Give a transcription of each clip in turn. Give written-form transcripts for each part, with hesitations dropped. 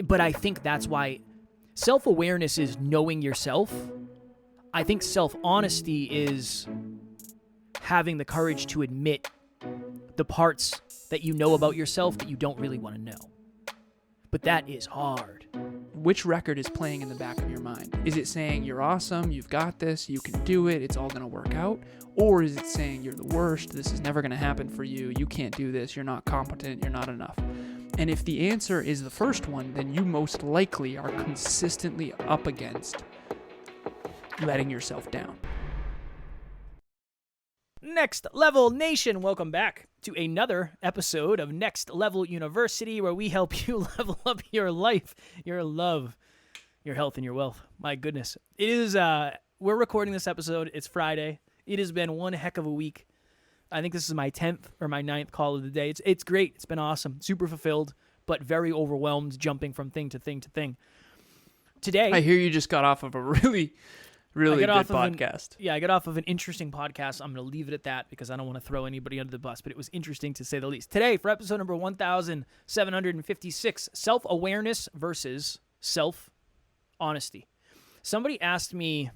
But I think that's why self-awareness is knowing yourself. I think self-honesty is having the courage to admit the parts that you know about yourself that you don't really want to know. But that is hard. Which record is playing in the back of your mind? Is it saying you're awesome, you've got this, you can do it, it's all going to work out? Or is it saying you're the worst, this is never going to happen for you, you can't do this, you're not competent, you're not enough? And if the answer is the first one, then you most likely are consistently up against letting yourself down. Next Level Nation, welcome back to another episode of Next Level University, where we help you level up your life, your love, your health, and your wealth. My goodness. It is, we're recording this episode. It's Friday. It has been one heck of a week. I think this is my 10th or my 9th call of the day. It's great. It's been awesome. Super fulfilled, but very overwhelmed, jumping from thing to thing to thing. Today, I hear you just got off of a really good podcast. I got off of an interesting podcast. I'm going to leave it at that because I don't want to throw anybody under the bus, but it was interesting to say the least. Today, for episode number 1756, self-awareness versus self-honesty. Somebody asked me,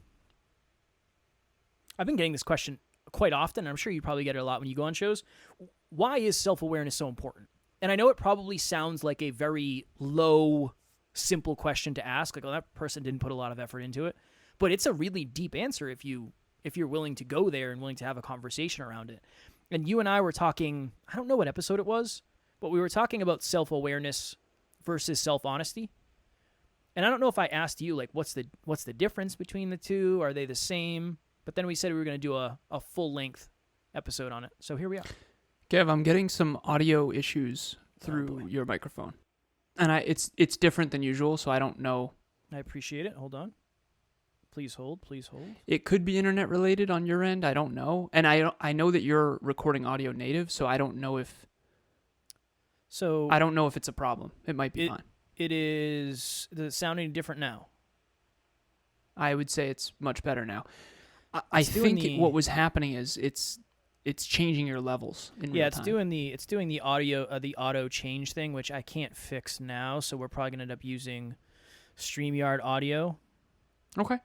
I've been getting this question quite often, and I'm sure you probably get it a lot when you go on shows. Why is self-awareness so important? And I know it probably sounds like a very low, simple question to ask, like, oh, that person didn't put a lot of effort into it. But it's a really deep answer if you're willing to go there and willing to have a conversation around it. And you and I were talking, I don't know what episode it was, but we were talking about self-awareness versus self-honesty. And I don't know if I asked you, like, what's the difference between the two? Are they the same? But then we said we were going to do a full-length episode on it. So here we are. Kev, I'm getting some audio issues through your microphone. And it's different than usual, so I don't know. I appreciate it. Hold on. Please hold. Please hold. It could be internet related on your end. I don't know. And I know that you're recording audio native, so I don't know if it's a problem. It might be fine. Is it sounding different now? I would say it's much better now. I think what was happening is it's changing your levels in real time. It's doing the audio the auto change thing, which I can't fix now, so we're probably going to end up using StreamYard audio. Okay.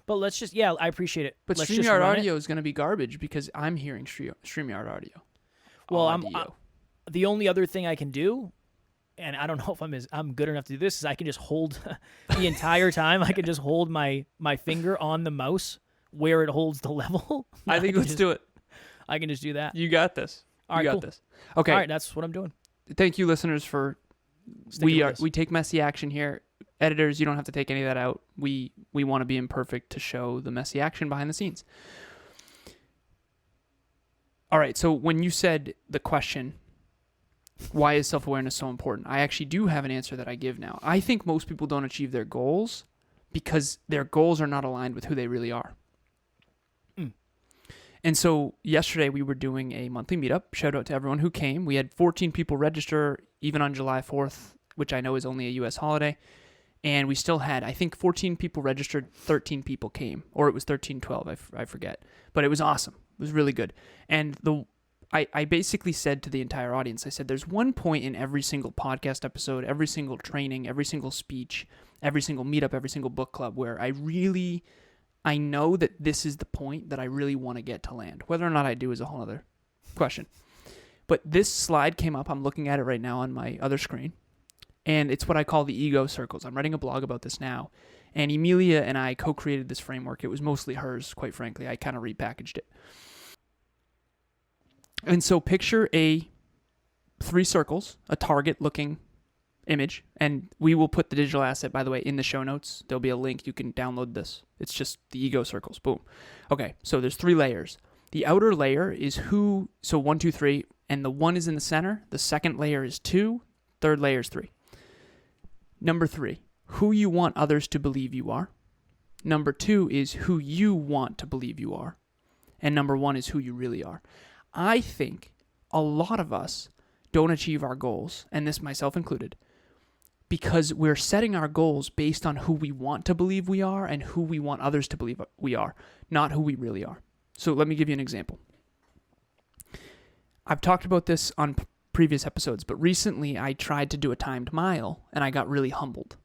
But let's just, I appreciate it. But StreamYard audio is going to be garbage because I'm hearing StreamYard audio. Well, the only other thing I can do, and I don't know if I'm good enough to do this, is I can just hold the entire time. I can just hold my finger on the mouse where it holds the level. I think let's do it. I can just do that. You got this. All right, you got cool. this. Okay. All right, that's what I'm doing. Thank you, listeners, for we take messy action here. Editors, you don't have to take any of that out. We want to be imperfect to show the messy action behind the scenes. All right, so when you said the question, why is self-awareness so important? I actually do have an answer that I give now. I think most people don't achieve their goals because their goals are not aligned with who they really are. And so yesterday we were doing a monthly meetup. Shout out to everyone who came. We had 14 people register, even on July 4th, which I know is only a U.S. holiday. And we still had, I think 14 people registered, 13 people came. Or it was 13-12, I forget. But it was awesome. It was really good. And I basically said to the entire audience, I said, there's one point in every single podcast episode, every single training, every single speech, every single meetup, every single book club where I know that this is the point that I really want to get to land. Whether or not I do is a whole other question. But this slide came up. I'm looking at it right now on my other screen. And it's what I call the ego circles. I'm writing a blog about this now. And Emilia and I co-created this framework. It was mostly hers, quite frankly. I kind of repackaged it. And so picture 3 circles, a target-looking image. And we will put the digital asset, by the way, in the show notes. There'll be a link. You can download this. It's just the ego circles. Boom. Okay, so there's 3 layers. The outer layer is who, so 1, 2, 3, and the 1 is in the center. The second layer is 2. Third layer is 3. Number 3, who you want others to believe you are. Number 2 is who you want to believe you are. And number 1 is who you really are. I think a lot of us don't achieve our goals, and this myself included, because we're setting our goals based on who we want to believe we are and who we want others to believe we are, not who we really are. So let me give you an example. I've talked about this on previous episodes, but recently I tried to do a timed mile and I got really humbled.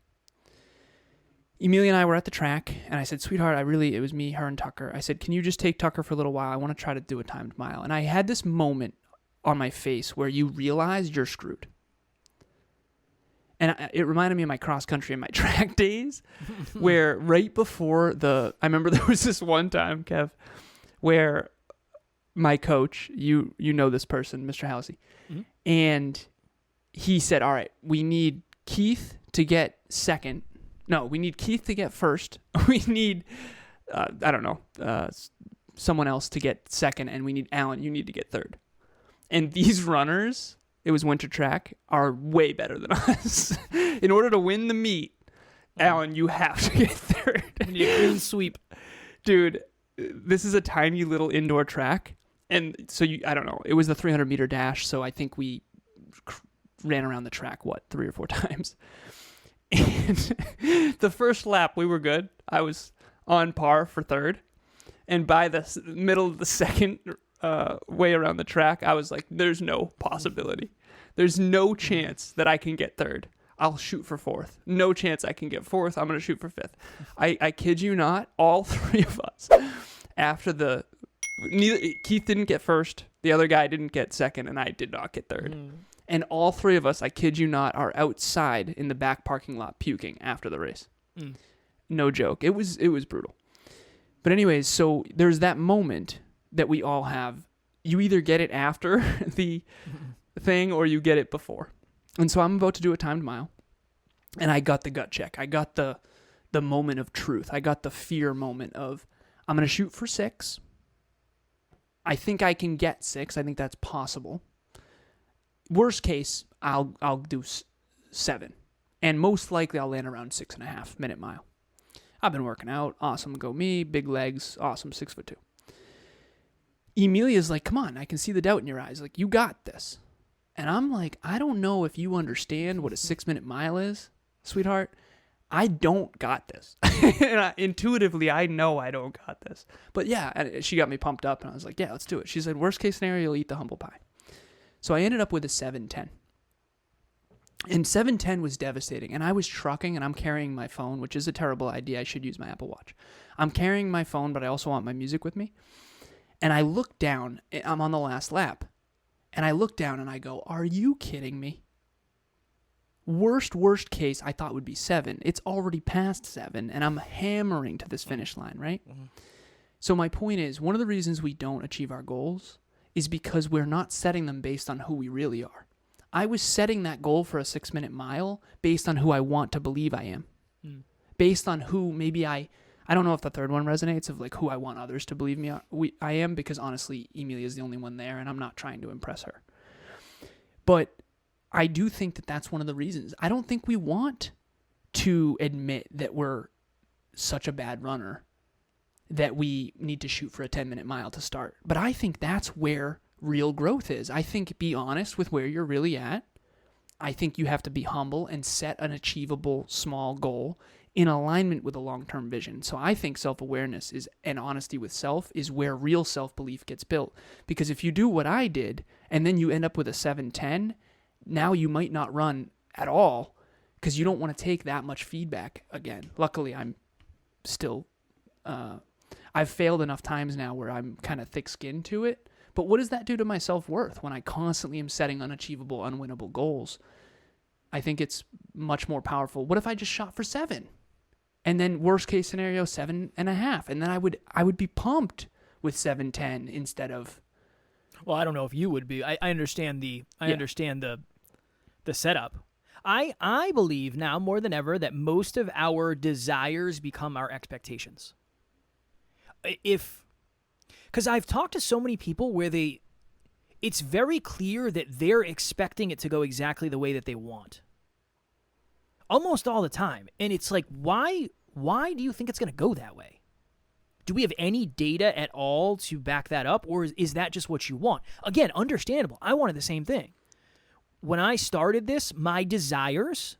Emilia and I were at the track, and I said, sweetheart, it was me, her, and Tucker. I said, can you just take Tucker for a little while? I want to try to do a timed mile. And I had this moment on my face where you realize you're screwed. And it reminded me of my cross country and my track days, where right before I remember there was this one time, Kev, where my coach, you know this person, Mr. Halsey, and he said, all right, we need Keith to get second. No, we need Keith to get first. We need, someone else to get second, and we need Alan, you need to get third. And these runners, it was winter track, are way better than us. In order to win the meet, Alan, you have to get third. You need a clean sweep. Dude, this is a tiny little indoor track. And so it was the 300-meter dash, so I think we ran around the track, 3 or 4 times. And the first lap, we were good. I was on par for third. And by the middle of the second way around the track, I was like, there's no possibility. There's no chance that I can get third. I'll shoot for fourth. No chance I can get fourth. I'm going to shoot for fifth. I kid you not, all 3 of us, after Keith didn't get first, the other guy didn't get second, and I did not get third. And all 3 of us, I kid you not, are outside in the back parking lot puking after the race. No joke. It was brutal. But anyways, so there's that moment that we all have. You either get it after the thing or you get it before. And so I'm about to do a timed mile, and I got the gut check. I got the moment of truth. I got the fear moment of, I'm going to shoot for 6. I think I can get 6. I think that's possible. Worst case, I'll do 7. And most likely I'll land around 6.5 minute mile. I've been working out. Awesome. Go me. Big legs. Awesome. 6'2". Emilia's like, come on. I can see the doubt in your eyes. Like, you got this. And I'm like, I don't know if you understand what a 6-minute mile is, sweetheart. I don't got this. And intuitively, I know I don't got this. But yeah, and she got me pumped up, and I was like, yeah, let's do it. She said, worst case scenario, you'll eat the humble pie. So I ended up with a 7:10. And 7:10 was devastating. And I was trucking, and I'm carrying my phone, which is a terrible idea. I should use my Apple Watch. I'm carrying my phone, but I also want my music with me. And I look down. I'm on the last lap. And I look down, and I go, are you kidding me? Worst case, I thought would be 7. It's already past 7, and I'm hammering to this finish line, right? Mm-hmm. So my point is, one of the reasons we don't achieve our goals is because we're not setting them based on who we really are. I was setting that goal for a 6-minute mile based on who I want to believe I am. Based on who maybe I don't know if the third one resonates, of like who I want others to believe I am, because honestly, Emilia is the only one there, and I'm not trying to impress her. But I do think that that's one of the reasons. I don't think we want to admit that we're such a bad runner that we need to shoot for a 10-minute mile to start. But I think that's where real growth is. I think be honest with where you're really at. I think you have to be humble and set an achievable small goal in alignment with a long-term vision. So I think self-awareness and honesty with self is where real self-belief gets built. Because if you do what I did and then you end up with a 7:10, now you might not run at all because you don't want to take that much feedback again. Luckily, I'm still, I've failed enough times now where I'm kind of thick-skinned to it. But what does that do to my self-worth when I constantly am setting unachievable, unwinnable goals? I think it's much more powerful. What if I just shot for 7? And then worst case scenario, 7.5. And then I would be pumped with 7:10 instead of. Well, I don't know if you would be. I understand understand the setup. I believe now more than ever that most of our desires become our expectations. Because I've talked to so many people where it's very clear that they're expecting it to go exactly the way that they want. Almost all the time. And it's like, why do you think it's going to go that way? Do we have any data at all to back that up? Or is that just what you want? Again, understandable. I wanted the same thing. When I started this, my desires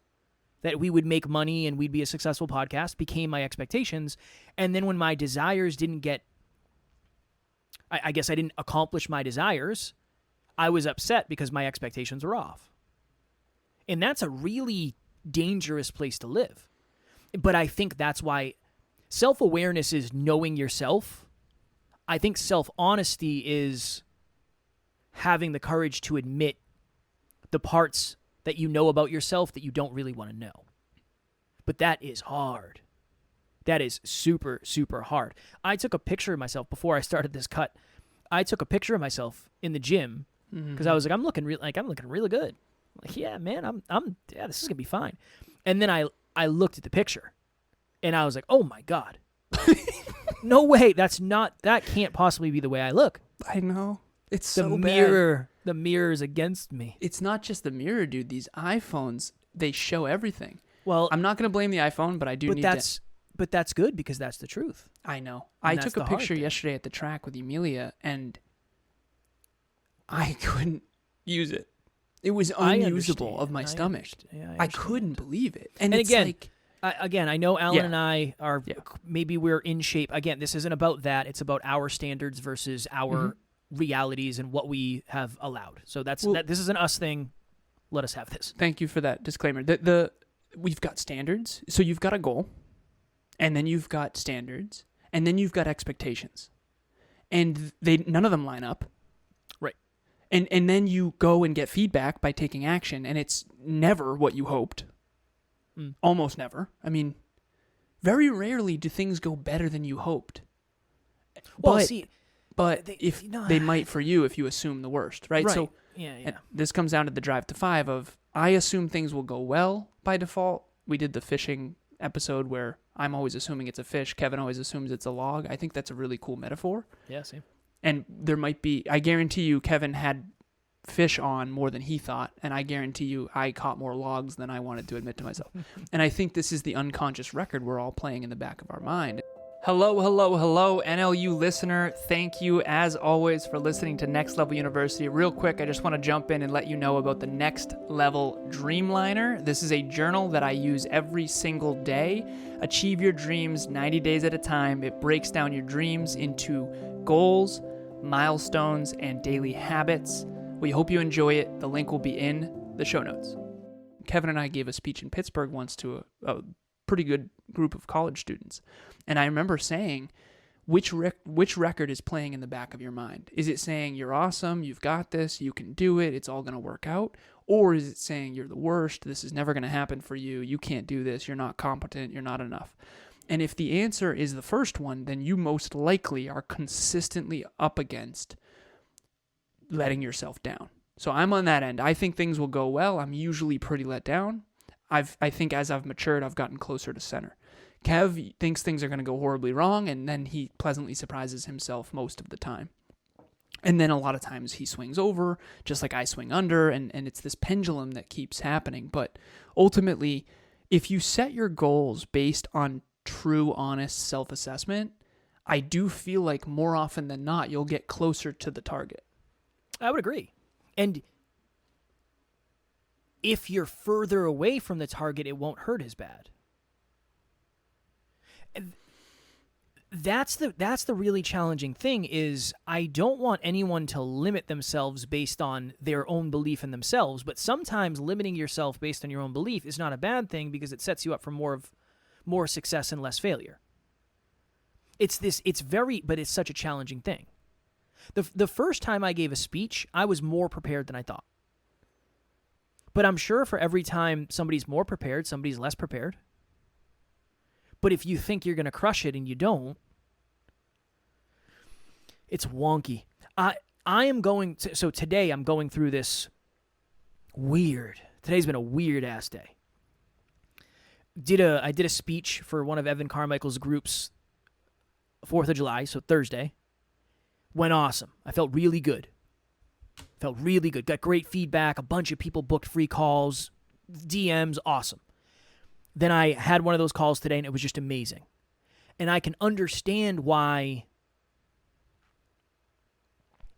that we would make money and we'd be a successful podcast became my expectations. And then when my desires didn't get, I guess I didn't accomplish my desires, I was upset because my expectations were off. And that's a really dangerous place to live. But I think that's why self-awareness is knowing yourself. I think self-honesty is having the courage to admit the parts that you know about yourself that you don't really want to know. But that is hard. That is super, super hard. I took a picture of myself before I started this cut. I took a picture of myself in the gym because I was like, I'm looking really good. Like, yeah, man, yeah, this is gonna be fine. And then I looked at the picture, and I was like, oh my god, no way, that can't possibly be the way I look. I know. It's The so mirror, bad. the mirror is against me. It's not just the mirror, dude. These iPhones, they show everything. Well, I'm not going to blame the iPhone, but I do need to. But that's good because that's the truth. I know. And I that's took a the hard picture thing. yesterday at the track with Emilia, and I couldn't use it. It was unusable of my stomach. I couldn't believe it. And it's again, like, I know Alan Yeah. and I are Yeah. maybe we're in shape. Again, this isn't about that. It's about our standards versus our realities and what we have allowed. So this is an us thing. Let us have this. thank you for that disclaimer. We've got standards. So you've got a goal, and then you've got standards, and then you've got expectations. And none of them line up. Right. And then you go and get feedback by taking action, and it's never what you hoped. Almost never. I mean, very rarely do things go better than you hoped. Well, but they might for you if you assume the worst, right? Right. So and this comes down to the Drive to 5 of, I assume things will go well by default. We did the fishing episode where I'm always assuming it's a fish. Kevin always assumes it's a log. I think that's a really cool metaphor. Yeah, same. And there might be, I guarantee you, Kevin had fish on more than he thought, and I guarantee you I caught more logs than I wanted to admit to myself. And I think this is the unconscious record we're all playing in the back of our mind. Hello, NLU listener. Thank you, as always, for listening to Next Level University. Real quick, I just want to jump in and let you know about the Next Level Dreamliner. This is a journal that I use every single day. Achieve your dreams 90 days at a time. It breaks down your dreams into goals, milestones, and daily habits. We hope you enjoy it. The link will be in the show notes. Kevin and I gave a speech in Pittsburgh once to a pretty good group of college students. And I remember saying, which record is playing in the back of your mind? Is it saying you're awesome, you've got this, you can do it, it's all going to work out? Or is it saying you're the worst, this is never going to happen for you, you can't do this, you're not competent, you're not enough? And if the answer is the first one, then you most likely are consistently up against letting yourself down. So I'm on that end. I think things will go well. I'm usually pretty let down. I think as I've matured, I've gotten closer to center. Kev thinks things are going to go horribly wrong, and then he pleasantly surprises himself most of the time. And then a lot of times he swings over, just like I swing under, and it's this pendulum that keeps happening. But ultimately, if you set your goals based on true, honest self-assessment, I do feel like more often than not, you'll get closer to the target. I would agree. And if you're further away from the target, it won't hurt as bad. And that's the really challenging thing is I don't want anyone to limit themselves based on their own belief in themselves, but sometimes limiting yourself based on your own belief is not a bad thing because it sets you up for more success and less failure. But it's such a challenging thing. The first time I gave a speech, I was more prepared than I thought. But I'm sure for every time somebody's more prepared, somebody's less prepared. But if you think you're going to crush it and you don't, it's wonky. So today I'm going through this today's been a weird ass day. I did a speech for one of Evan Carmichael's groups 4th of July, so Thursday. Went awesome. I felt really good. Got great feedback. A bunch of people booked free calls, DMs, awesome. Then I had one of those calls today, and it was just amazing. And I can understand why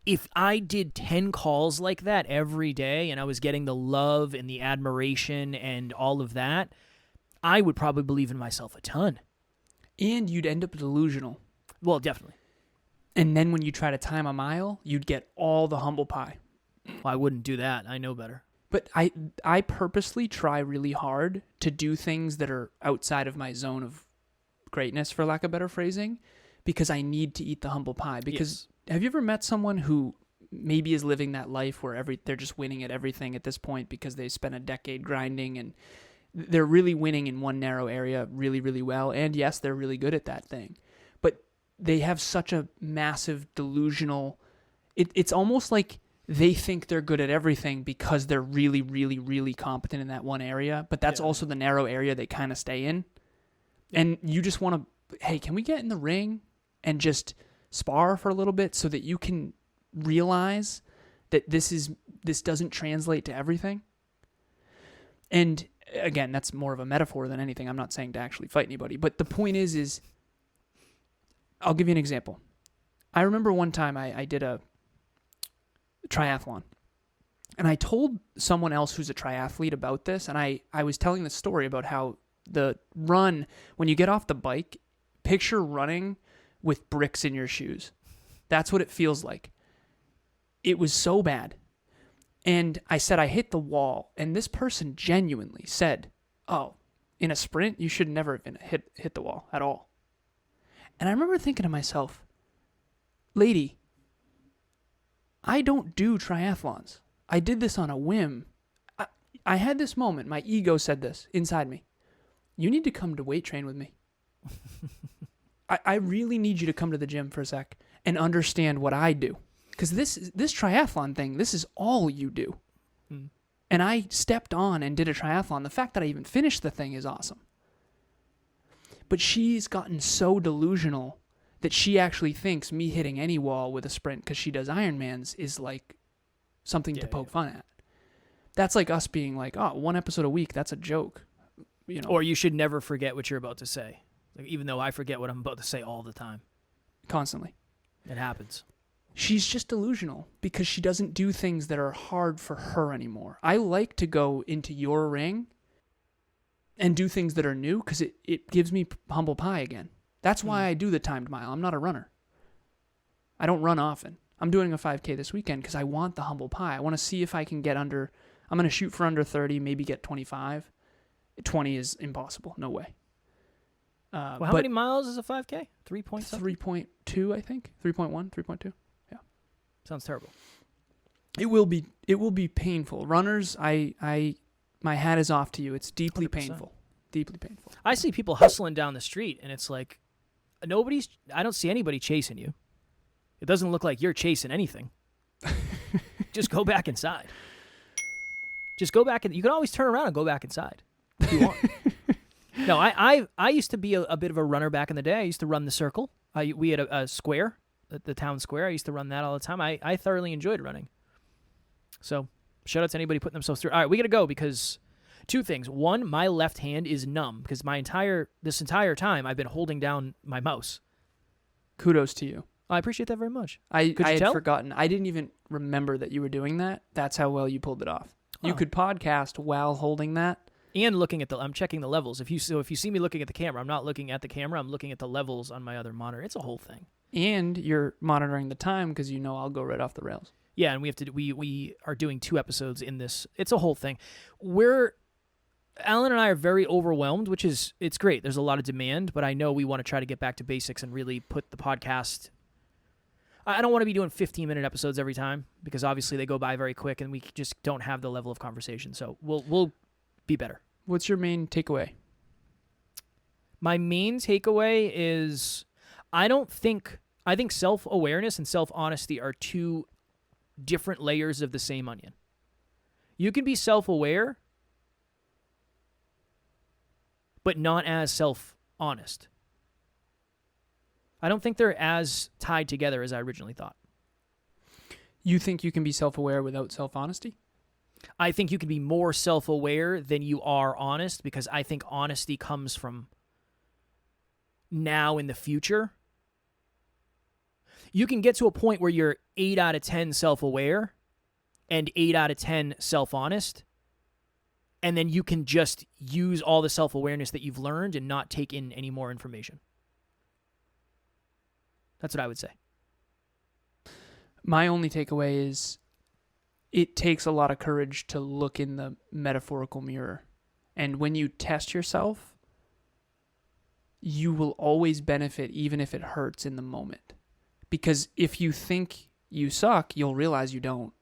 if I did 10 calls like that every day and I was getting the love and the admiration and all of that, I would probably believe in myself a ton. And you'd end up delusional. Well, definitely. And then when you try to time a mile, you'd get all the humble pie. Well, I wouldn't do that. I know better. But I purposely try really hard to do things that are outside of my zone of greatness, for lack of better phrasing, because I need to eat the humble pie. Because have you ever met someone who maybe is living that life where they're just winning at everything at this point because they spent a decade grinding and they're really winning in one narrow area really, really well. And yes, they're really good at that thing. But they have such a massive delusional... It's almost like they think they're good at everything because they're really, really, really competent in that one area. But that's also the narrow area they kind of stay in. And you just want to, hey, can we get in the ring and just spar for a little bit so that you can realize that this doesn't translate to everything? And again, that's more of a metaphor than anything. I'm not saying to actually fight anybody. But the point is I'll give you an example. I remember one time I did a triathlon. And I told someone else who's a triathlete about this, and I was telling the story about how the run, when you get off the bike, picture running with bricks in your shoes. That's what it feels like. It was so bad. And I said I hit the wall, and this person genuinely said, oh, in a sprint, you should never have been hit the wall at all. And I remember thinking to myself, lady, I don't do triathlons. I did this on a whim. I had this moment. My ego said this inside me. You need to come to weight train with me. I really need you to come to the gym for a sec and understand what I do. Because this triathlon thing, this is all you do. Mm. And I stepped on and did a triathlon. The fact that I even finished the thing is awesome. But she's gotten so delusional that she actually thinks me hitting any wall with a sprint because she does Ironmans is like something to poke fun at. That's like us being like, oh, one episode a week, that's a joke. You know, or you should never forget what you're about to say. Like, even though I forget what I'm about to say all the time. Constantly. It happens. She's just delusional because she doesn't do things that are hard for her anymore. I like to go into your ring and do things that are new because it gives me humble pie again. That's why I do the timed mile. I'm not a runner. I don't run often. I'm doing a 5K this weekend because I want the humble pie. I want to see if I can get under... I'm going to shoot for under 30, maybe get 25. 20 is impossible. No way. Well, how many miles is a 5K? 3 point something? 3.2, I think. 3.1, 3.2. Yeah. Sounds terrible. It will be painful. Runners, my hat is off to you. It's deeply 100%. painful. Deeply painful. I see people hustling down the street, and it's like, I don't see anybody chasing you. It doesn't look like you're chasing anything. Just go back inside. Just go back, and you can always turn around and go back inside if you want. No, I used to be a bit of a runner back in the day. I used to run the circle. We had a square, the town square. I used to run that all the time. I thoroughly enjoyed running. So shout out to anybody putting themselves through. All right, we got to go because two things. One, my left hand is numb because this entire time I've been holding down my mouse. Kudos to you. I appreciate that very much. I had forgotten. I didn't even remember that you were doing that. That's how well you pulled it off. You could podcast while holding that. And looking at I'm checking the levels. If you see me looking at the camera, I'm not looking at the camera. I'm looking at the levels on my other monitor. It's a whole thing. And you're monitoring the time because you know I'll go right off the rails. Yeah, and we are doing 2 episodes in this. It's a whole thing. Alan and I are very overwhelmed, it's great. There's a lot of demand, but I know we want to try to get back to basics and really put the podcast. I don't want to be doing 15-minute episodes every time because obviously they go by very quick and we just don't have the level of conversation. So we'll be better. What's your main takeaway? My main takeaway is I think self-awareness and self-honesty are 2 different layers of the same onion. You can be self-aware, but not as self-honest. I don't think they're as tied together as I originally thought. You think you can be self-aware without self-honesty? I think you can be more self-aware than you are honest because I think honesty comes from now in the future. You can get to a point where you're 8 out of 10 self-aware and 8 out of 10 self-honest, and then you can just use all the self-awareness that you've learned and not take in any more information. That's what I would say. My only takeaway is it takes a lot of courage to look in the metaphorical mirror. And when you test yourself, you will always benefit even if it hurts in the moment. Because if you think you suck, you'll realize you don't.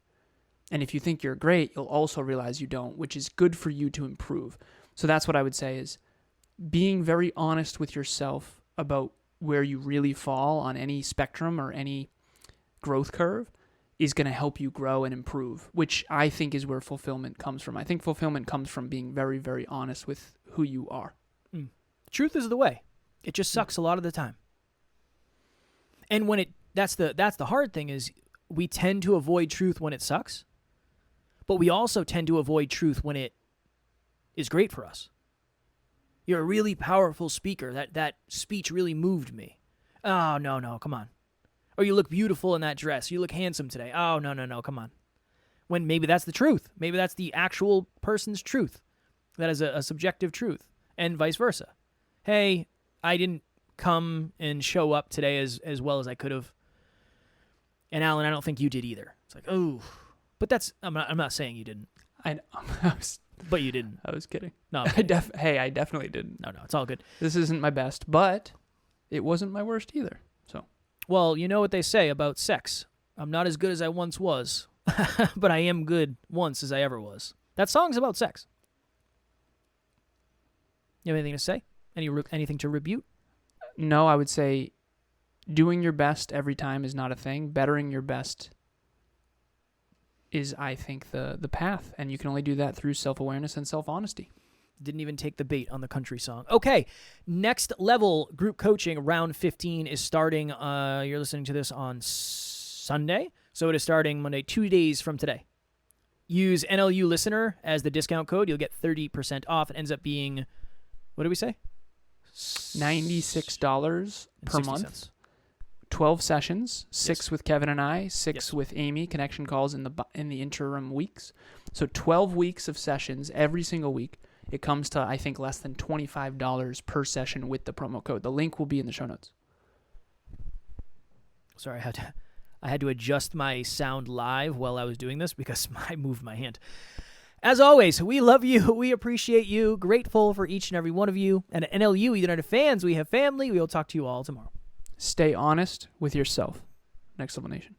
And if you think you're great, you'll also realize you don't, which is good for you to improve. So that's what I would say is being very honest with yourself about where you really fall on any spectrum or any growth curve is going to help you grow and improve, which I think is where fulfillment comes from. I think fulfillment comes from being very, very honest with who you are. Truth is the way. It just sucks a lot of the time. And when that's the hard thing is we tend to avoid truth when it sucks, but we also tend to avoid truth when it is great for us. You're a really powerful speaker. That speech really moved me. Oh, no, come on. Or you look beautiful in that dress. You look handsome today. Oh, no, come on. When maybe that's the truth. Maybe that's the actual person's truth. That is a subjective truth. And vice versa. Hey, I didn't come and show up today as well as I could have. And Alan, I don't think you did either. It's like, oh. But I'm not saying you didn't. But you didn't. I was kidding. No, I definitely didn't. No, it's all good. This isn't my best, but it wasn't my worst either. So, well, you know what they say about sex. I'm not as good as I once was, but I am good once as I ever was. That song's about sex. You have anything to say? Anything to rebuke? No, I would say doing your best every time is not a thing. Bettering your best is, I think, the path. And you can only do that through self-awareness and self-honesty. Didn't even take the bait on the country song. Okay, Next Level Group Coaching Round 15 is starting. You're listening to this on Sunday, so it is starting Monday, 2 days from today. Use NLU Listener as the discount code. You'll get 30% off. It ends up being, what did we say? $96 per month. 12 sessions, 6 with Kevin and I, 6 with Amy, connection calls in the interim weeks. So 12 weeks of sessions every single week. It comes to, I think, less than $25 per session with the promo code. The link will be in the show notes. Sorry, I had to adjust my sound live while I was doing this because I moved my hand. As always, we love you. We appreciate you. Grateful for each and every one of you. And at NLU United Fans, we have family. We will talk to you all tomorrow. Stay honest with yourself. Next Level Nation.